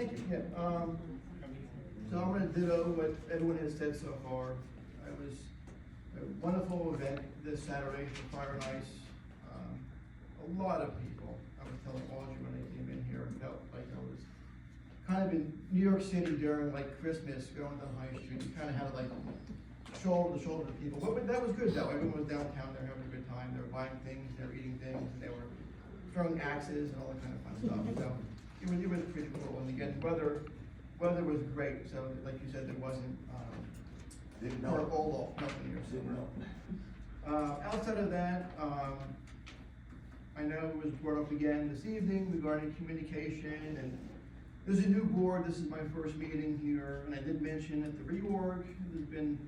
Thank you, yeah, so I'm gonna ditto what everyone has said so far. It was a wonderful event this Saturday for Fire and Ice. A lot of people, I was telling Audrey when they came in here, felt like I was kind of in New York City during like Christmas, going to High Street. You kind of had like shoulder to shoulder to people, but that was good though. Everyone was downtown, they were having a good time, they were buying things, they were eating things, and they were throwing axes and all that kind of fun stuff. So it was pretty cool. And again, weather was great. So like you said, there wasn't all off nothing here. So outside of that, I know it was brought up again this evening regarding communication, and there's a new board. This is my first meeting here, and I did mention at the reorg, there's been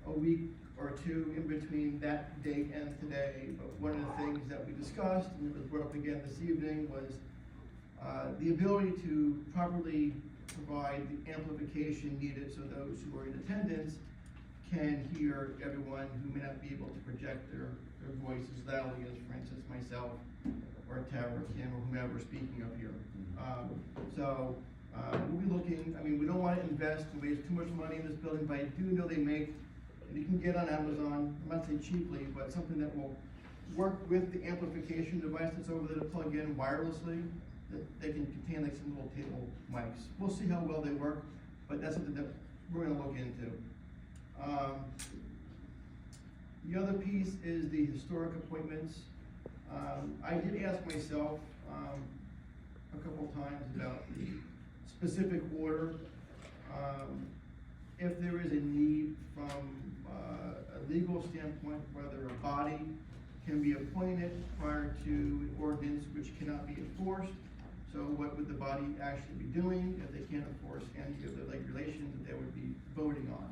a week or two in between that date and today, but one of the things that we discussed, and it was brought up again this evening, was the ability to properly provide the amplification needed so those who are in attendance can hear everyone who may not be able to project their voices loudly, as for instance myself or Tara or Kim or whomever speaking up here. We'll be looking, I mean, we don't want to invest and waste too much money in this building, but I do know they make, and you can get on Amazon, I'm not saying cheaply, but something that will work with the amplification device that's over there to plug in wirelessly, that they can contain like some little table mics. We'll see how well they work, but that's something that we're gonna look into. The other piece is the historic appointments. I did ask myself a couple times about the specific order. If there is a need from a legal standpoint, whether a body can be appointed prior to an ordinance which cannot be enforced. So what would the body actually be doing if they can't enforce any of the regulations that they would be voting on?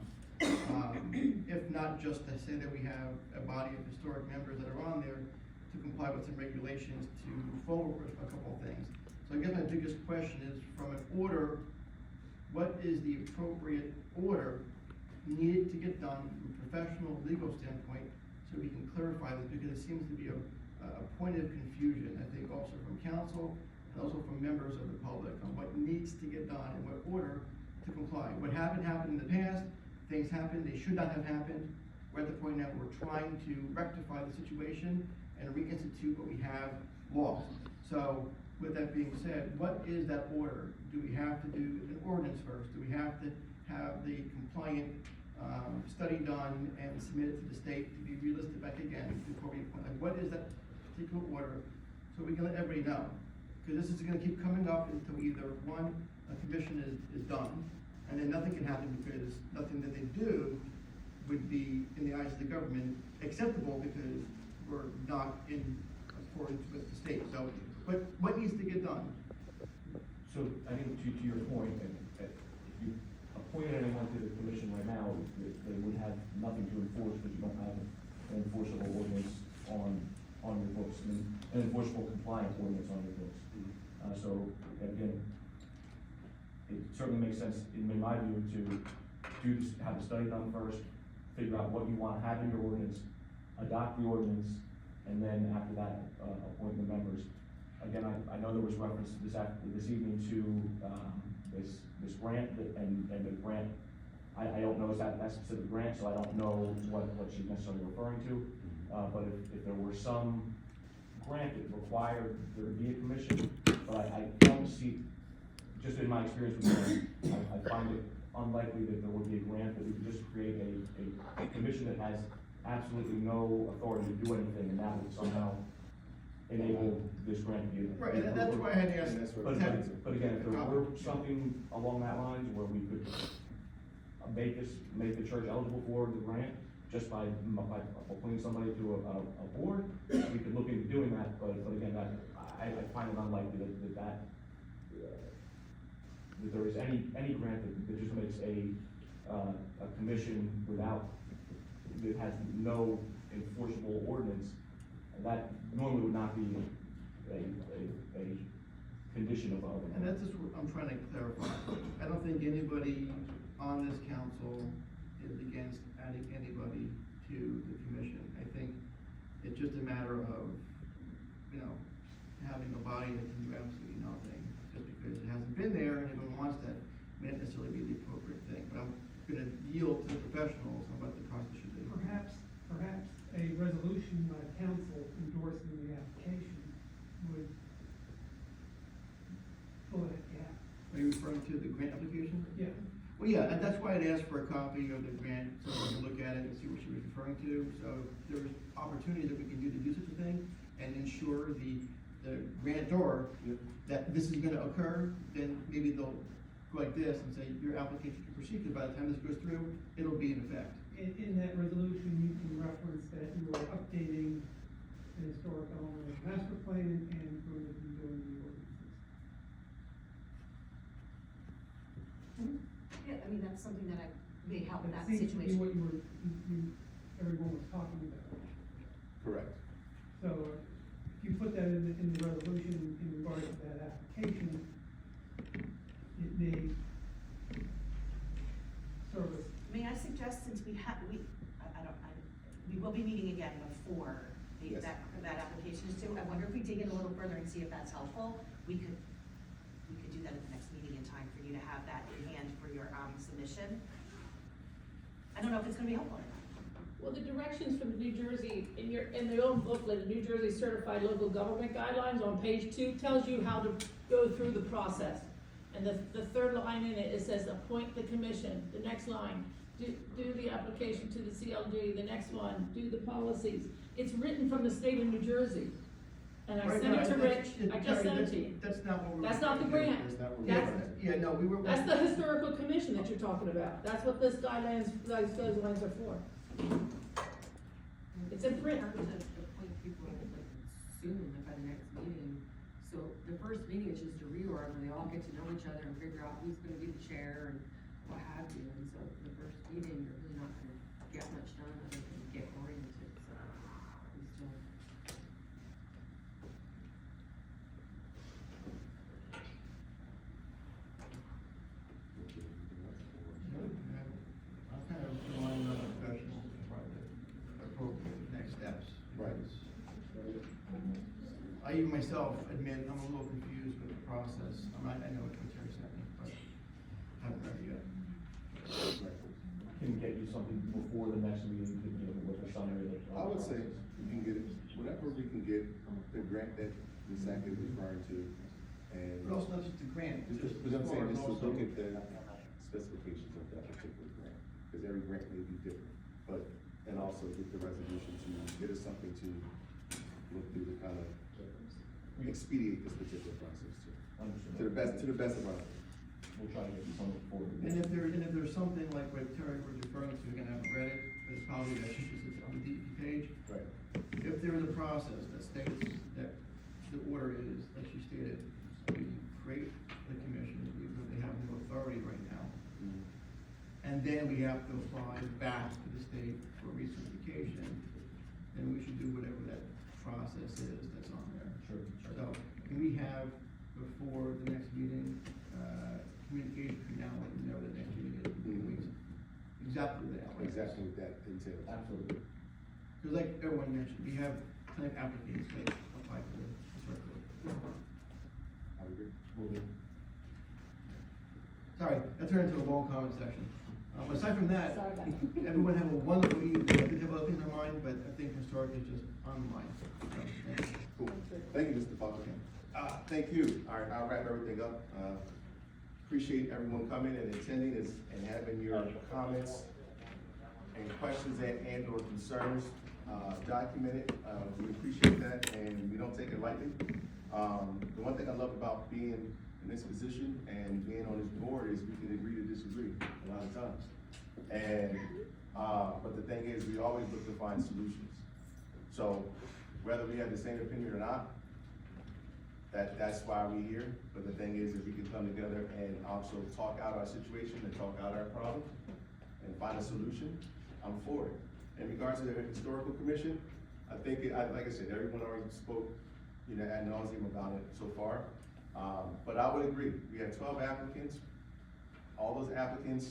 If not just to say that we have a body of historic members that are on there to comply with some regulations to move forward with a couple of things. So I guess my biggest question is, from an order, what is the appropriate order needed to get done from a professional legal standpoint so we can clarify this, because it seems to be a point of confusion, I think, also from council and also from members of the public on what needs to get done and what order to comply. What happened in the past. Things happened, they should not have happened. We're at the point now where we're trying to rectify the situation and reinstitute what we have lost. So with that being said, what is that order? Do we have to do an ordinance first? Do we have to have the compliant study done and submitted to the state to be relisted back again before we appoint? Like, what is that particular order? So we can let everybody know. Because this is gonna keep coming up until either one, a commission is done, and then nothing can happen because nothing that they do would be, in the eyes of the government, acceptable because we're not in accordance with the state. So, what needs to get done? So I think to your point, that if you appointed anyone to the commission right now, they would have nothing to enforce because you don't have an enforceable ordinance on your books, an enforceable compliant ordinance on your books. So again, it certainly makes sense, in my view, to have the study done first, figure out what you want to have in your ordinance, adopt the ordinance, and then after that, appoint the members. Again, I know there was reference this evening to this grant, and the grant, I don't know that specific grant, so I don't know what she's necessarily referring to. But if there were some grant that required there to be a commission, but I don't see, just in my experience with grants, I find it unlikely that there would be a grant that we could just create a commission that has absolutely no authority to do anything, and that would somehow enable this grant to be. Right, and that's why I had asked. But again, if there were something along that lines where we could make the church eligible for the grant just by appointing somebody to a board, we could look into doing that. But again, I find it unlikely that there is any grant that just makes a commission that has no enforceable ordinance. That normally would not be a condition of other. And that's just what I'm trying to clarify. I don't think anybody on this council is against adding anybody to the commission. I think it's just a matter of, having a body that can do absolutely nothing, just because it hasn't been there and everyone wants cost, that may not necessarily be the appropriate thing, but I'm gonna yield to the professionals on what the process should be. Perhaps a resolution by council endorsing the application would fill that gap. Are you referring to the grant application? Yeah, Well, yeah, and that's why I'd asked for a copy of the grant, so we can look at it and see what she was referring to. So there's opportunity that we can do to do such a thing and ensure the grantor that this is gonna occur, then maybe they'll go like this and say, your application can proceed, because by the time this goes through, it'll be in effect. in that resolution, you can reference that you are updating the historic element master plan and going to be doing the ordinances. Yeah, I mean, that's something that may help That that seems to be situation. what everyone was talking about. Correct. So if you put that in the resolution in regards to that application, it may serve as. May I suggest, since we we will be meeting again before Yes. that application is due, I wonder if we dig in a little further and see if that's helpful. We could do that at the next meeting in time for you to have that in hand for your, submission. I don't know if it's gonna be helpful or not. Well, the directions from the New Jersey, in the old booklet, the New Jersey Certified Local Government Guidelines on page 2 tells you how to go through the process. And the third line in it says appoint the commission. The next line, do the application to the CLG. The next one, do the policies. It's written from the state of New Jersey. And I Right, sent no, it to that's- Rich, I just sent it to you. That's not what we're. That's not the referring to. grant. That's not what That's- we're- Yeah, no, we were. That's the historical commission that you're talking about. That's what this guidelines are for. It's in print. Hard to appoint people like soon, like by the next meeting. So the first meeting is just a reorg, where they all get to know each other and figure out who's gonna be the chair and what have you. And so the first meeting, you're really not gonna get much done other than get oriented, so we still. I'm kind of relying on the professionals to find the appropriate next steps. Right. I even myself admit I'm a little confused with the process. I know it's what Terry sent me, but I haven't read it yet. Can get you something before the next meeting, with a summary of the. I would say you can get, whatever we can get, the grant that Ms. Sackett is referring to, and. But also not just the grant, just. But I'm saying as is far to as look also- at the specifications of that particular grant, because every grant may be different. But, and also get the resolution to get us something to look through to kind of expedite this particular process too. Understood. To the best of our. We'll try to get you something before. And if there's something like what Terry was referring to, again, I haven't read it, but it's probably that she just, it's on the DEP page. Right. If there is a process that states that the order is, like she stated, we create the commission, even though they have no authority right now. And then we have to apply back to the state for recertification, then we should do whatever that process is that's on there. Sure. So, can we have, before the next meeting, communication between now and know the next meeting is in 2 weeks? Exactly that. Exactly what that entails. Absolutely. Because like everyone mentioned, we have plenty of applicants that apply for the circle. I would agree. Will do. Sorry, that turned into a long comment section. Aside from that, Sorry about that. everyone have a wonderful evening. I did have other things in mind, but I think historic is just on the mind. So, thank you. Cool. Thank you, Mr. Foster. Thank you. All right, I'll wrap everything up. Appreciate everyone coming and attending and having your comments and questions and or concerns, documented. We appreciate that and we don't take it lightly. The one thing I love about being in this position and being on this board is we can agree to disagree a lot of times. And, but the thing is, we always look to find solutions. So whether we have the same opinion or not, that's why we're here. But the thing is, if we can come together and also talk out our situation and talk out our problem and find a solution, I'm for it. In regards to the historical commission, I think, like I said, everyone already spoke, ad nauseum about it so far. But I would agree, we have 12 applicants. All those applicants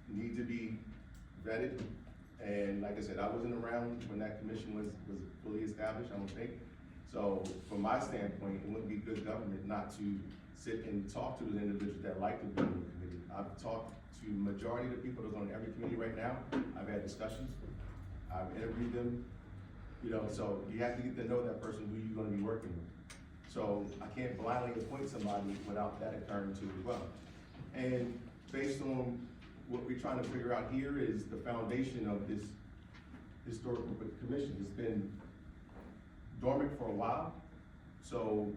need to be vetted. And like I said, I wasn't around when that commission was fully established, I don't think. So from my standpoint, it wouldn't be good government not to sit and talk to those individuals that like to be on the committee. I've talked to majority of the people that's on every committee right now. I've had discussions. I've interviewed them, you know, so you have to get to know that person who you're gonna be working with. So I can't blindly appoint somebody without that occurring too as well. And based on what we're trying to figure out here is the foundation of this historical commission. It's been dormant for a while, so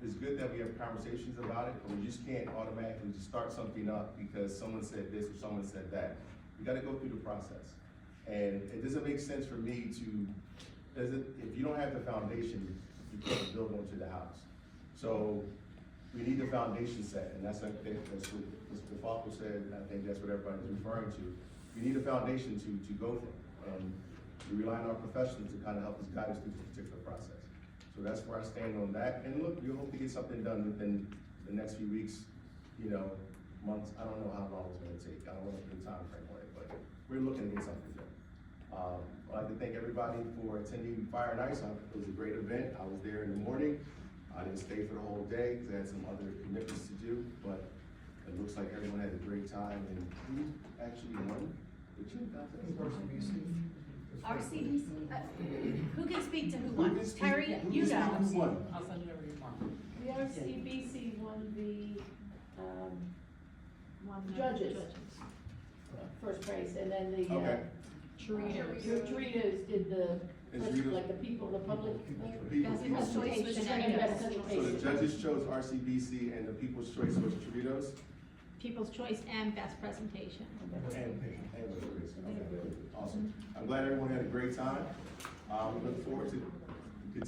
it's good that we have conversations about it, but we just can't automatically just start something up because someone said this or someone said that. We gotta go through the process. And it doesn't make sense for me to, if you don't have the foundation, you can't build onto the house. So we need the foundation set, and that's what Mr. Falco said, and I think that's what everybody's referring to. We need a foundation to go from, and we rely on our professionals to kind of help us guide us through this particular process. So that's where I stand on that, and look, we hope to get something done within the next few weeks, you know, months. I don't know how long it's gonna take, I don't want to put a time frame on it, but we're looking to get something done. I'd like to thank everybody for attending Fire and Ice. It was a great event. I was there in the morning. I didn't stay for the whole day because I had some other commitments to do, but it looks like everyone had a great time. And who actually won the chin contest? RCBC, who can speak to who Who won? can speak- Terry, who you can speak know. Who won? I'll send it over to you tomorrow. The RCBC won the, judges, first place, and then the, Okay. Choritos did the, And Choritos- like the people, the public. People's Best Choice. Choice was And Best So the Choice. judges chose RCBC and the People's Choice was Choritos? People's Choice and Best Presentation. And Choritos. Okay, awesome. I'm glad everyone had a great time. We look forward to continue